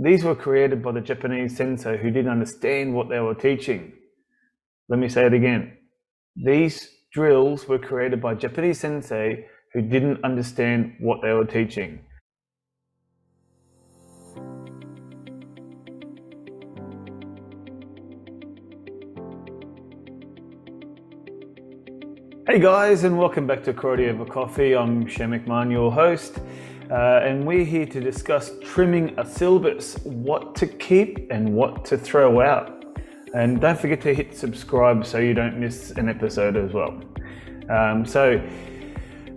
These were created by the Japanese sensei who didn't understand what they were teaching. Let me say it again. These drills were created by Japanese sensei who didn't understand what they were teaching. Hey guys, and welcome back to Karate Over Coffee. I'm Cheyne McMahon, your host, and we're here to discuss trimming a syllabus, what to keep and what to throw out. And don't forget to hit subscribe so you don't miss an episode as well. So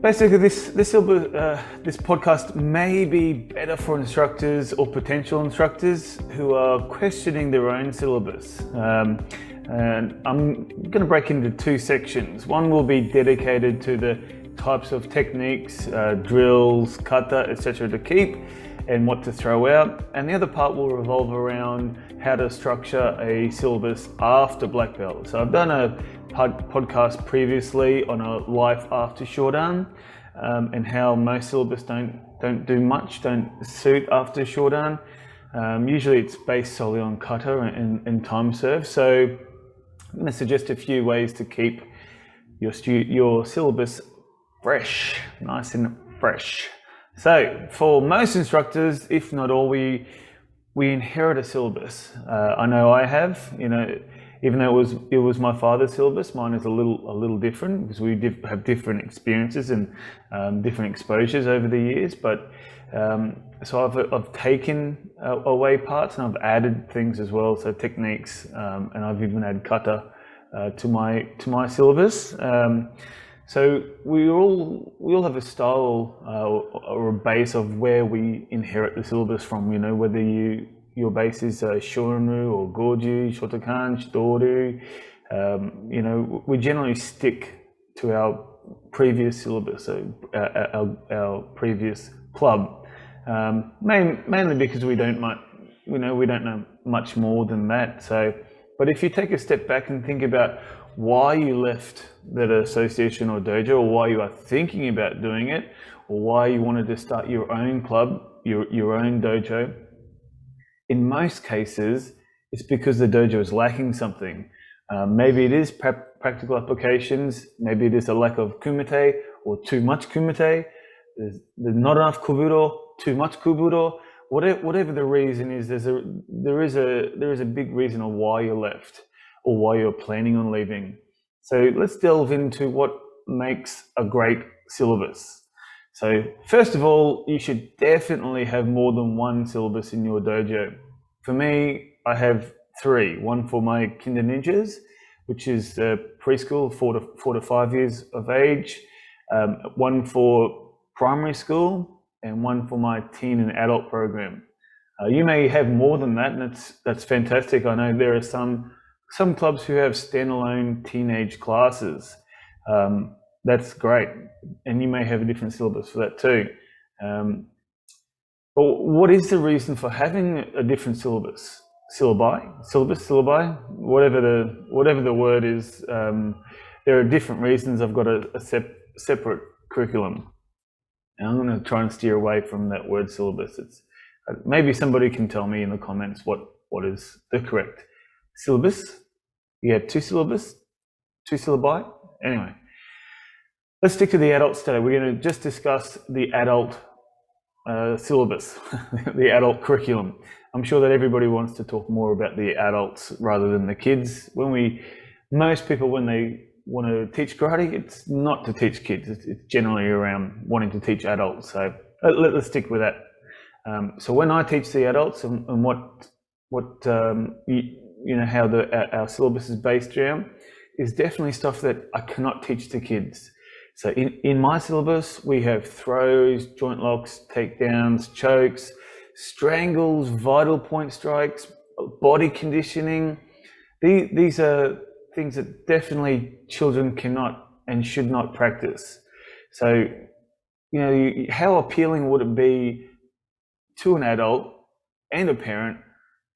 basically this podcast may be better for instructors or potential instructors who are questioning their own syllabus. And I'm going to break into two sections. One will be dedicated to the types of techniques, drills, kata, etc. to keep and what to throw out. And the other part will revolve around how to structure a syllabus after black belt. So I've done a podcast previously on a life after Shodan, and how most syllabus don't do much, don't suit after Shodan. Usually it's based solely on kata and time serve. So I'm going to suggest a few ways to keep your syllabus fresh, nice and fresh. So for most instructors, if not all, we inherit a syllabus. I know I have, even though it was my father's syllabus, mine is a little different because we have different experiences and different exposures over the years. But so I've taken away parts and I've added things as well, so techniques, and I've even added kata to my syllabus. So we all have a style or a base of where we inherit the syllabus from. Whether your base is Shorinru or Goju, Shotokan, Shidoru. We generally stick to our previous syllabus, so our previous club, mainly because we don't know much more than that. So, but if you take a step back and think about why you left that association or dojo, or why you are thinking about doing it, or why you wanted to start your own club, your own dojo, in most cases, it's because the dojo is lacking something. Maybe it is practical applications, maybe it is a lack of kumite or too much kumite, there's not enough kuburo, too much kuburo. Whatever the reason is, there is a big reason of why you left or why you're planning on leaving. So let's delve into what makes a great syllabus. So first of all, you should definitely have more than one syllabus in your dojo. For me, I have three. One for my Kinder Ninjas, which is preschool, 4 to 5 years of age. One for primary school, and one for my teen and adult program. You may have more than that, and that's fantastic. I know there are some clubs who have standalone teenage classes. That's great, and you may have a different syllabus for that too. But what is the reason for having a different syllabus? Syllabi, whatever the word is. There are different reasons. I've got a separate curriculum. And I'm going to try and steer away from that word syllabus. It's maybe somebody can tell me in the comments what is the correct syllabus. You have two syllabi. Anyway, let's stick to the adults today. We're going to just discuss the adult syllabus, the adult curriculum. I'm sure that everybody wants to talk more about the adults rather than the kids. Most people, when they want to teach karate, it's not to teach kids. It's generally around wanting to teach adults. So let's stick with that. So when I teach the adults and how our syllabus is based around, is definitely stuff that I cannot teach to kids. So in my syllabus, we have throws, joint locks, takedowns, chokes, strangles, vital point strikes, body conditioning. These are things that definitely children cannot and should not practice. So, how appealing would it be to an adult and a parent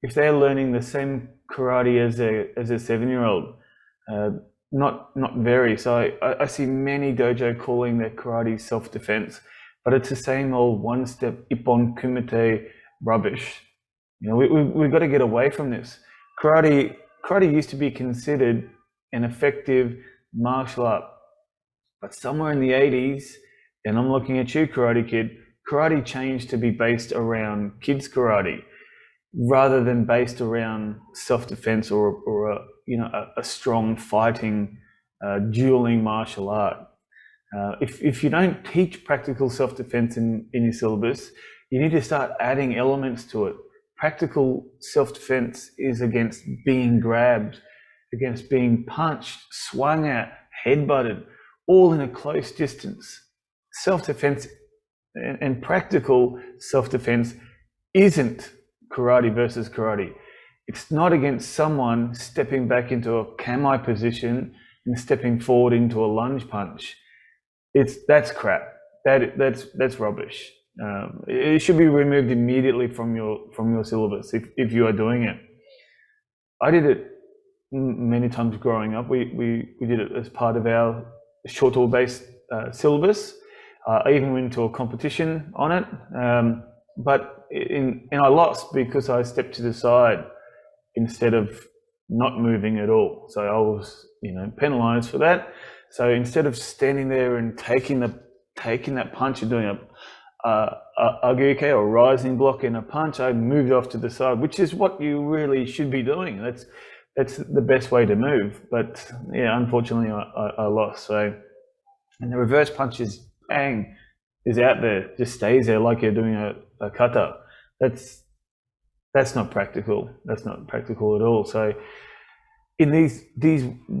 if they're learning the same karate as a 7-year-old? Not very. So I see many dojo calling their karate self-defense, but it's the same old one-step ippon kumite rubbish. You know, we've got to get away from this. Karate used to be considered an effective martial art, but somewhere in the 80s, and I'm looking at you, Karate Kid, karate changed to be based around kids karate rather than based around self-defense or a strong fighting, dueling martial art. If you don't teach practical self-defense in your syllabus, you need to start adding elements to it. Practical self-defense is against being grabbed, against being punched, swung at, headbutted, all in a close distance. Self-defense and practical self-defense isn't karate versus karate. It's not against someone stepping back into a kami position and stepping forward into a lunge punch. That's crap. That's rubbish. It should be removed immediately from your syllabus if you are doing it. I did it many times growing up. We did it as part of our short tool based syllabus. I even went to a competition on it, but I lost because I stepped to the side instead of not moving at all. So I was penalized for that. So instead of standing there and taking that punch and doing a aguke or rising block in a punch, I moved off to the side, which is what you really should be doing. That's the best way to move. But yeah, unfortunately, I lost. So, and the reverse punch is bang, is out there, just stays there like you're doing a kata. That's not practical. That's not practical at all. So in these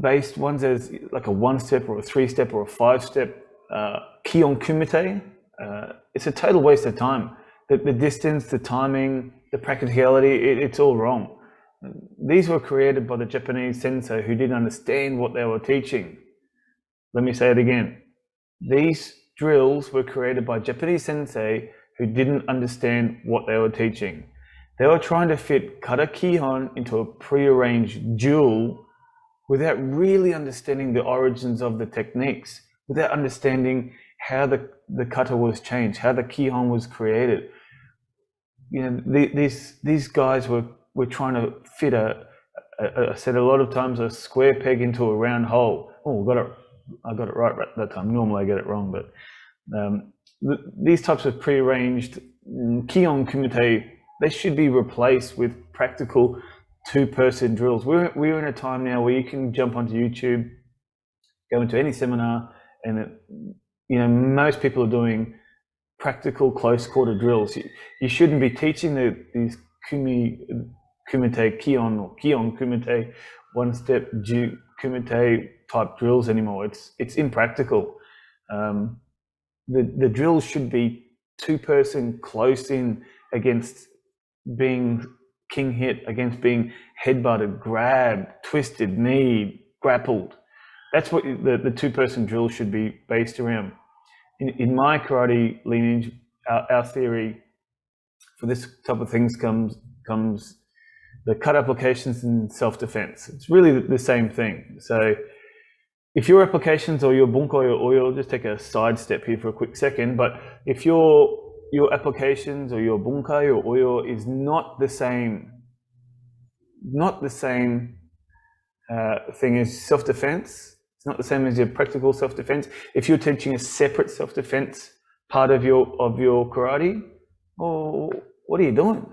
based ones, there's like a 1-step or a 3-step or a 5-step Kion Kumite. It's a total waste of time. The distance, the timing, the practicality, it's all wrong. These were created by the Japanese sensei who didn't understand what they were teaching. Let me say it again. These drills were created by Japanese sensei who didn't understand what they were teaching. They were trying to fit kata kihon into a prearranged duel without really understanding the origins of the techniques, without understanding how the kata was changed, how the kihon was created. These guys were trying to fit I said a lot of times, a square peg into a round hole. Oh, I got it right that time. Normally I get it wrong, but these types of prearranged Kion Kumite, they should be replaced with practical 2-person drills. We're in a time now where you can jump onto YouTube, go into any seminar, and most people are doing practical close quarter drills. You shouldn't be teaching these kumite Kion or Kion Kumite 1-step kumite type drills anymore. It's impractical. The drills should be 2-person close in against being king hit, against being headbutted, grabbed, twisted, kneed, grappled. That's what the 2-person drill should be based around. In my karate lineage, our theory for this type of things comes the cut applications and self-defense. It's really the same thing. So if your applications or your bunkai or oil, just take a side step here for a quick second, but if your applications or your bunkai or oil is not the same thing as self-defense, it's not the same as your practical self-defense. If you're teaching a separate self-defense part of your karate, oh, what are you doing?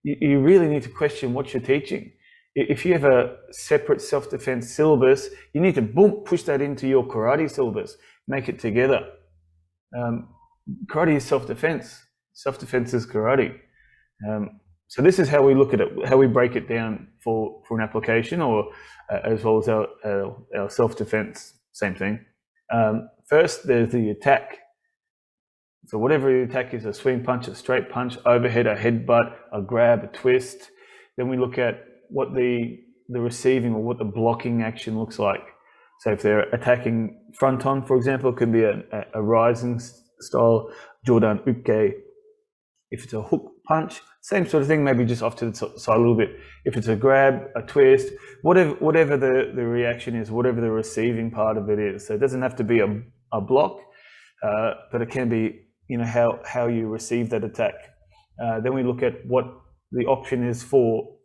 You really need to question what you're teaching. If you have a separate self-defense syllabus, you need to push that into your karate syllabus, make it together. Karate is self-defense. Self-defense is karate. So this is how we look at it, how we break it down for an application, or as well as our self-defense, same thing. First, there's the attack. So whatever the attack is, a swing punch, a straight punch, overhead, a headbutt, a grab, a twist. Then we look at what the receiving or what the blocking action looks like. So if they're attacking front on, for example, it could be a rising style Jordan Uke. If it's a hook punch, same sort of thing, maybe just off to the side a little bit. If it's a grab, a twist, whatever the reaction is, whatever the receiving part of it is. So it doesn't have to be a block, but it can be how you receive that attack. Then we look at what the option is for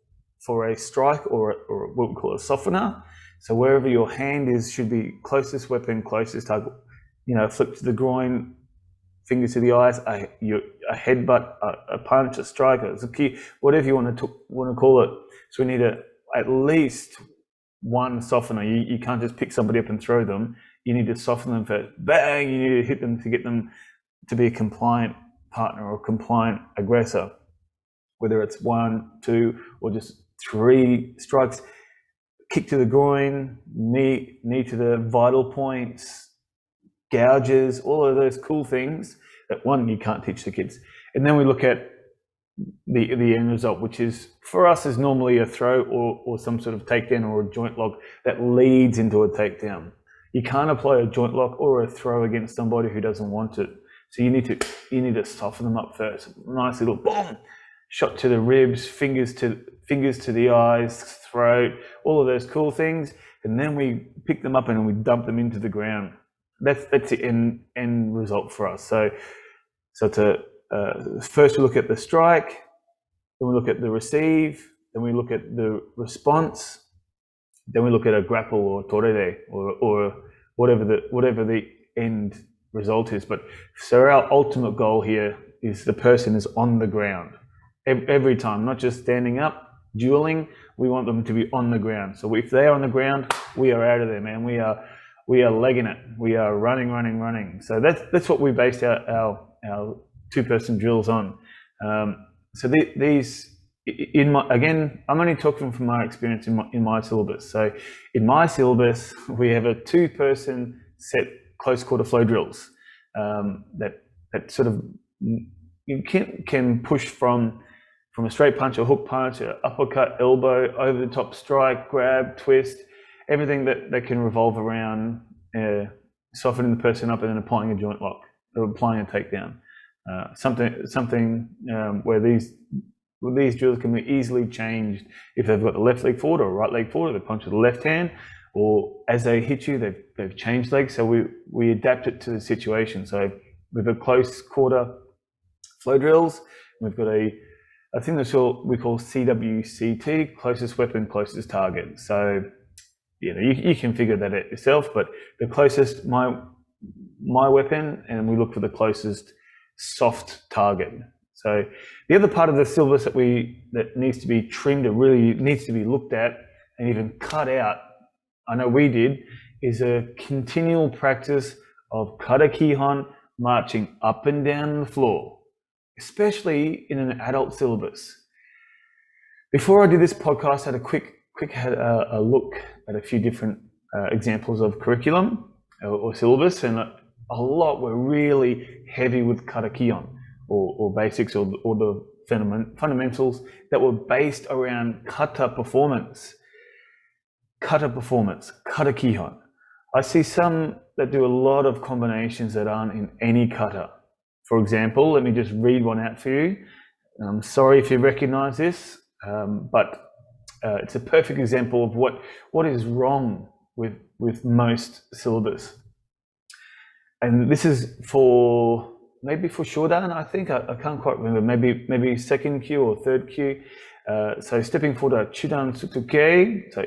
a strike or what we call a softener. So wherever your hand is should be closest weapon, closest target. Flip to the groin, fingers to the eyes, a headbutt, a punch, a strike, a key, whatever you want to call it. So we need at least one softener. You can't just pick somebody up and throw them. You need to soften them first. Bang! You need to hit them to get them to be a compliant partner or compliant aggressor. Whether it's 1, 2, or just 3 strikes, kick to the groin, knee to the vital points, gouges, all of those cool things that you can't teach the kids. And then we look at the end result, which is for us is normally a throw or some sort of takedown or a joint lock that leads into a takedown. You can't apply a joint lock or a throw against somebody who doesn't want it. So you need to soften them up first. Nice little boom, shot to the ribs, fingers to the eyes, throat, all of those cool things, and then we pick them up and we dump them into the ground. That's the end result for us. So first we look at the strike, then we look at the receive, then we look at the response, then we look at a grapple or torere or whatever the end result is. But so our ultimate goal here is the person is on the ground every time, not just standing up, dueling. We want them to be on the ground. So if they're on the ground, we are out of there, man. We are legging it. We are running. So that's what we based our 2-person drills on. So these, again, I'm only talking from my experience in my syllabus. So in my syllabus, we have a 2-person set close quarter flow drills that sort of you can push from a straight punch, a hook punch, an uppercut, elbow, over the top strike, grab, twist, everything that can revolve around softening the person up and then applying a joint lock or applying a takedown. Something where these drills can be easily changed if they've got the left leg forward or right leg forward, or they punch with the left hand, or as they hit you, they've changed legs. So we adapt it to the situation. So we've got close quarter flow drills. We've got I think that's what we call CWCT, closest weapon, closest target. So you can figure that out yourself, but the closest, my weapon, and we look for the closest soft target. So the other part of the syllabus that needs to be trimmed, or really needs to be looked at and even cut out, I know we did, is a continual practice of kata kihon, marching up and down the floor, especially in an adult syllabus. Before I did this podcast, I had a quick look at a few different examples of curriculum or syllabus, and a lot were really heavy with kata kihon or basics or the fundamentals that were based around kata performance, kata kihon. I see some that do a lot of combinations that aren't in any kata. For example, let me just read one out for you. I'm sorry if you recognize this, but it's a perfect example of what is wrong with most syllabus. And this is maybe for Shodan, I think. I can't quite remember. Maybe second kyu or third kyu. So stepping forward, a chudan sutuke, so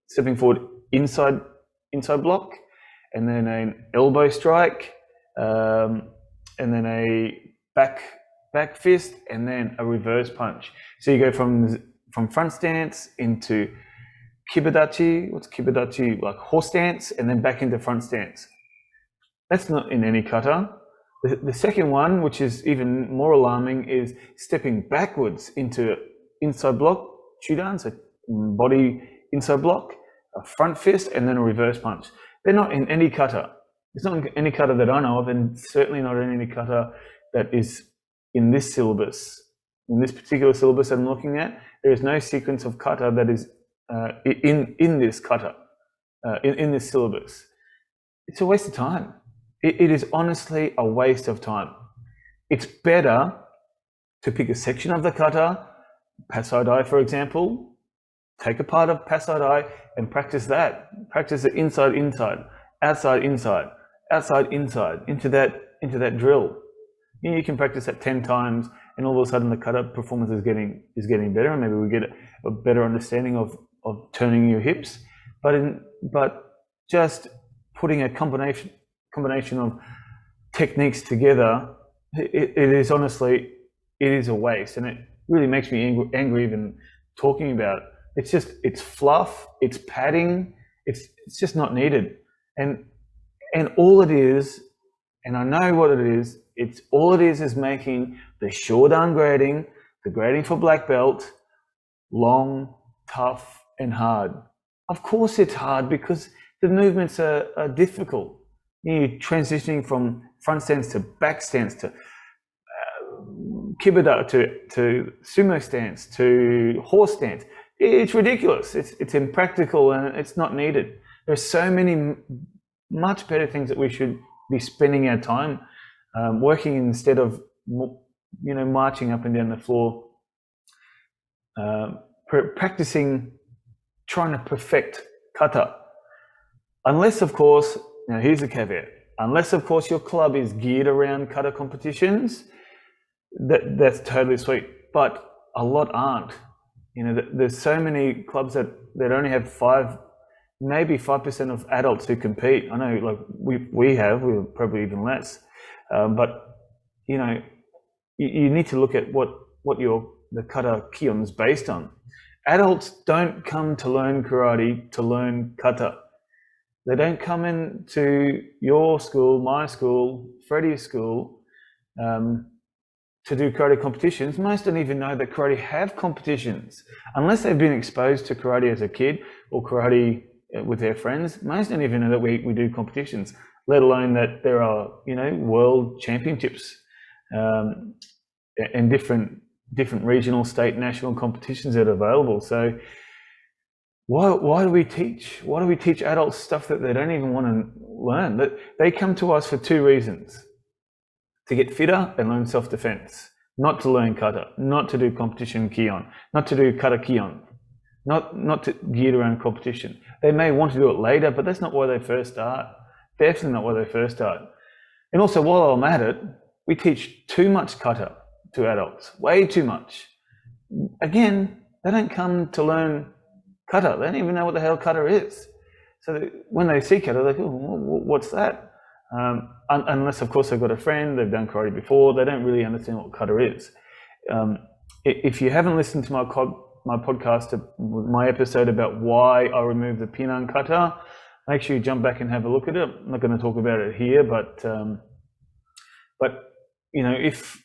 stepping forward inside block, and then an elbow strike, and then a back fist, and then a reverse punch. So you go from front stance into kibadachi. What's kibadachi? Like horse stance, and then back into front stance. That's not in any kata. The second one, which is even more alarming, is stepping backwards into inside block, chudan, so body inside block, a front fist, and then a reverse punch. They're not in any kata. It's not in any kata that I know of, and certainly not in any kata that is in this syllabus. In this particular syllabus that I'm looking at, there is no sequence of kata that is in this kata, in this syllabus. It's a waste of time. It is honestly a waste of time. It's better to pick a section of the kata, pasai-dai for example, take a part of pasai-dai and practice that. Practice it inside, outside, inside, into that drill. You can practice that 10 times and all of a sudden the kata performance is getting better, and maybe we get a better understanding of turning your hips. But just putting a combination of techniques together, it is honestly, it is a waste, and it really makes me angry even talking about it. It's fluff, it's padding, it's just not needed, and all it is, and I know what it is. It's all it is making the Shodan grading, the grading for black belt, long, tough, and hard. Of course it's hard because the movements are difficult. You're transitioning from front stance to back stance to kibata to sumo stance to horse stance. It's ridiculous. It's impractical, and it's not needed. There's so many much better things that we should be spending our time working instead of marching up and down the floor, practicing, trying to perfect kata. Unless, of course, now here's a caveat, unless of course your club is geared around kata competitions, that's totally sweet, but a lot aren't. There's so many clubs that only have maybe 5% of adults who compete. I know, like we're probably even less, but you need to look at what the kata kion is based on. Adults don't come to learn karate to learn kata. They don't come into your school, my school, Freddie's school, to do karate competitions. Most don't even know that karate have competitions. Unless they've been exposed to karate as a kid or karate with their friends, most don't even know that we do competitions, let alone that there are, world championships and different regional, state, national competitions that are available. So why do we teach? Why do we teach adults stuff that they don't even want to learn? That they come to us for two reasons: to get fitter and learn self-defense, not to learn kata, not to do competition kion, not to do kata kion, not to geared around competition. They may want to do it later, but that's not why they first start. Definitely not why they first start. And also, while I'm at it, we teach too much kata to adults, way too much. Again, they don't come to learn kata. They don't even know what the hell kata is. So when they see kata, they're like, oh, what's that? Unless, of course, they've got a friend, they've done karate before, they don't really understand what kata is. If you haven't listened to my podcast, my episode about why I removed the pinan kata, make sure you jump back and have a look at it. I'm not going to talk about it here, but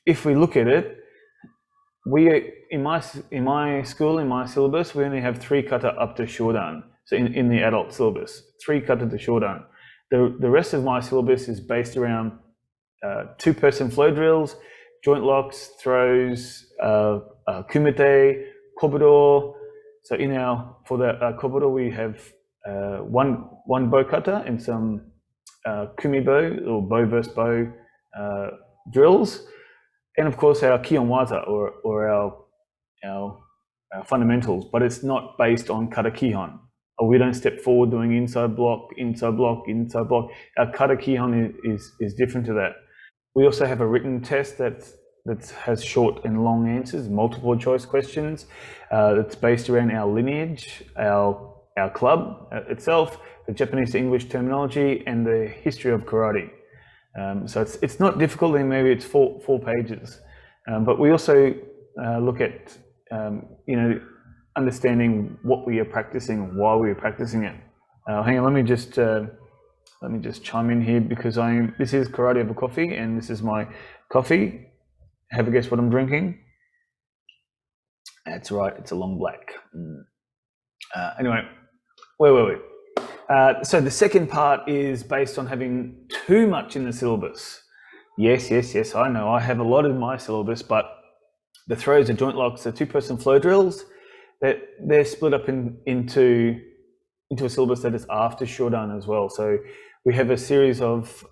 if we look at it, in my school, in my syllabus, we only have 3 kata up to Shodan. So in the adult syllabus, 3 kata to Shodan. The rest of my syllabus is based around 2-person flow drills, joint locks, throws, kumite, kobudo. So for the kobudo, we have one bow kata and some kumibo or bow versus bow drills, and of course our kion waza or our fundamentals. But it's not based on kata kihon. We don't step forward doing inside block, inside block, inside block. Our kata kihon is different to that. We also have a written test that has short and long answers, multiple choice questions. That's based around our lineage, our club itself, the Japanese to English terminology, and the history of karate. So it's not difficult, and maybe it's four pages. But we also look at understanding what we are practicing and why we are practicing it. Hang on, let me just chime in here, because this is Karate Over Coffee, and this is my coffee. Have a guess what I'm drinking? That's right, it's a long black. Anyway, where were we? So the second part is based on having too much in the syllabus. Yes, I know I have a lot in my syllabus, but the throws, the joint locks, the 2-person flow drills, they're split up into a syllabus that is after Shodan as well. So we have a series of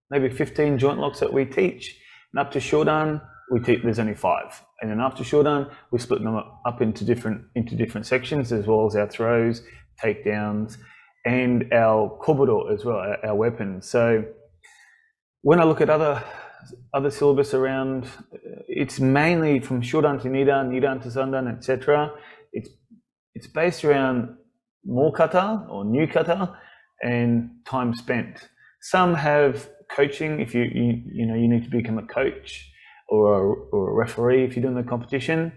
maybe 15 joint locks that we teach, and up to Shodan there's only 5, and then after Shodan we split them up into different sections, as well as our throws, takedowns, and our kobudo as well, our weapons. So when I look at other other syllabus around. It's mainly from Shodan to Nidan, Nidan to Sandan, etc. It's based around more kata or new kata and time spent. Some have coaching if you need to become a coach or a referee if you're doing the competition,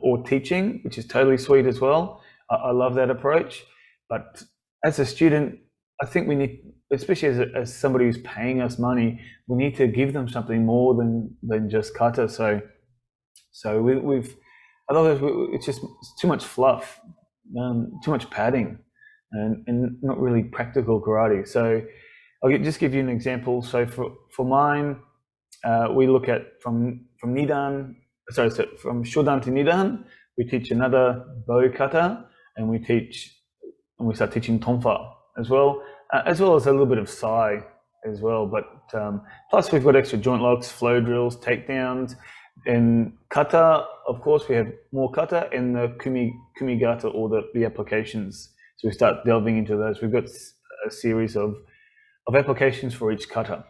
or teaching, which is totally sweet as well. I love that approach. But as a student, I think we need, especially as somebody who's paying us money, we need to give them something more than just kata. So otherwise it's just too much fluff, too much padding, and not really practical karate. So I'll just give you an example. So for mine, we look at from Shodan to Nidan, we teach another bow kata, and we start teaching tonfa as well as a little bit of sai as well. But plus we've got extra joint locks, flow drills, takedowns, and kata. Of course, we have more kata and the kumigata, or the applications. So we start delving into those. We've got a series of applications for each kata.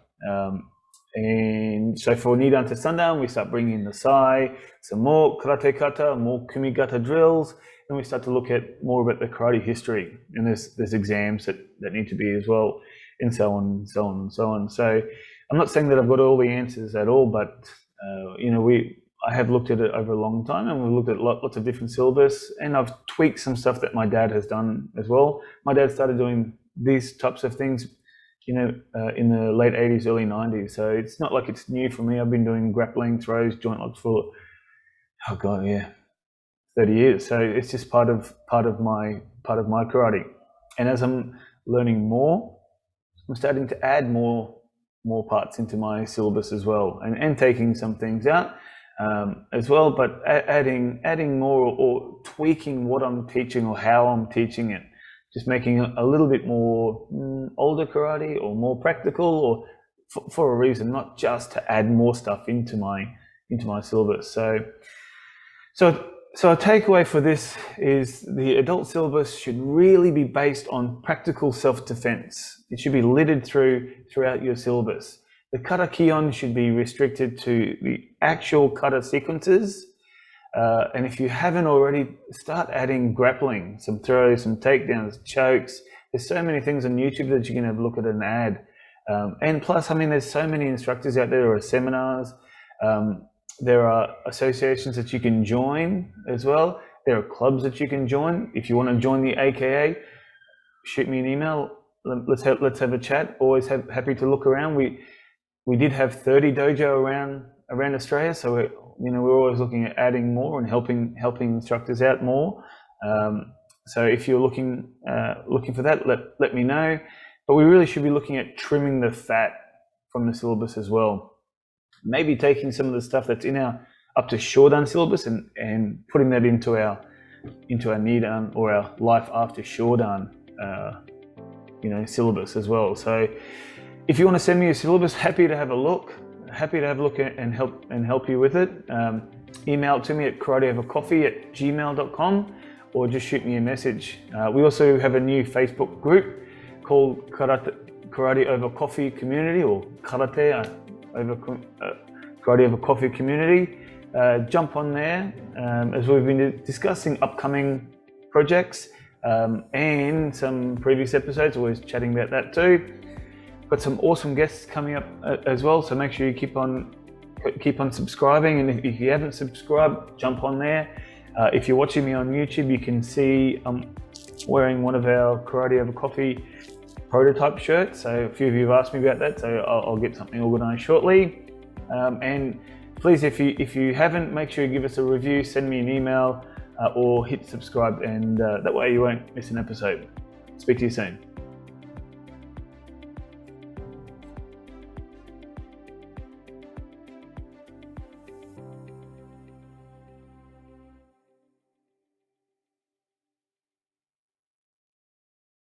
And so for Nidan to Sandan, we start bringing in the sai, some more karate kata, more kumigata drills, and we start to look at more about the karate history. And there's exams that need to be as well, and so on and so on and so on. So I'm not saying that I've got all the answers at all, but I have looked at it over a long time, and we've looked at lots of different syllabus, and I've tweaked some stuff that my dad has done as well. My dad started doing these types of things in the late 80s, early 90s. So it's not like it's new for me. I've been doing grappling, throws, joint locks for 30 years. So it's just part of my karate. And as I'm learning more, I'm starting to add more parts into my syllabus as well, and taking some things out as well, but adding more or tweaking what I'm teaching or how I'm teaching it. Just making it a little bit more older karate or more practical, or for a reason, not just to add more stuff into my syllabus. So a takeaway for this is the adult syllabus should really be based on practical self-defense. It should be littered throughout your syllabus. The kata kion should be restricted to the actual kata sequences. And if you haven't already, start adding grappling, some throws, some takedowns, chokes. There's so many things on YouTube that you can have a look at and add. And plus, there's so many instructors out there. There are seminars. There are associations that you can join as well. There are clubs that you can join. If you want to join the AKA, shoot me an email. Let's have a chat. Always happy to look around. We did have 30 dojo around Australia, so we're always looking at adding more and helping instructors out more. So if you're looking for that, let me know. But we really should be looking at trimming the fat from the syllabus as well. Maybe taking some of the stuff that's in our up to Shodan syllabus and putting that into our Nidan or our life after Shodan syllabus as well. So if you want to send me a syllabus, happy to have a look and help you with it. Email it to me at karateovercoffee@gmail.com, or just shoot me a message. We also have a new Facebook group called Karate Over Coffee Community, or Karate Over Coffee Community. Jump on there as we've been discussing upcoming projects and some previous episodes, always chatting about that too. Got some awesome guests coming up as well, so make sure you keep on subscribing, and if you haven't subscribed, jump on there. If you're watching me on YouTube, you can see I'm wearing one of our Karate Over Coffee prototype shirts. So a few of you have asked me about that, so I'll get something organized shortly. And please, if you haven't, make sure you give us a review, send me an email, or hit subscribe, and that way you won't miss an episode. Speak to you soon.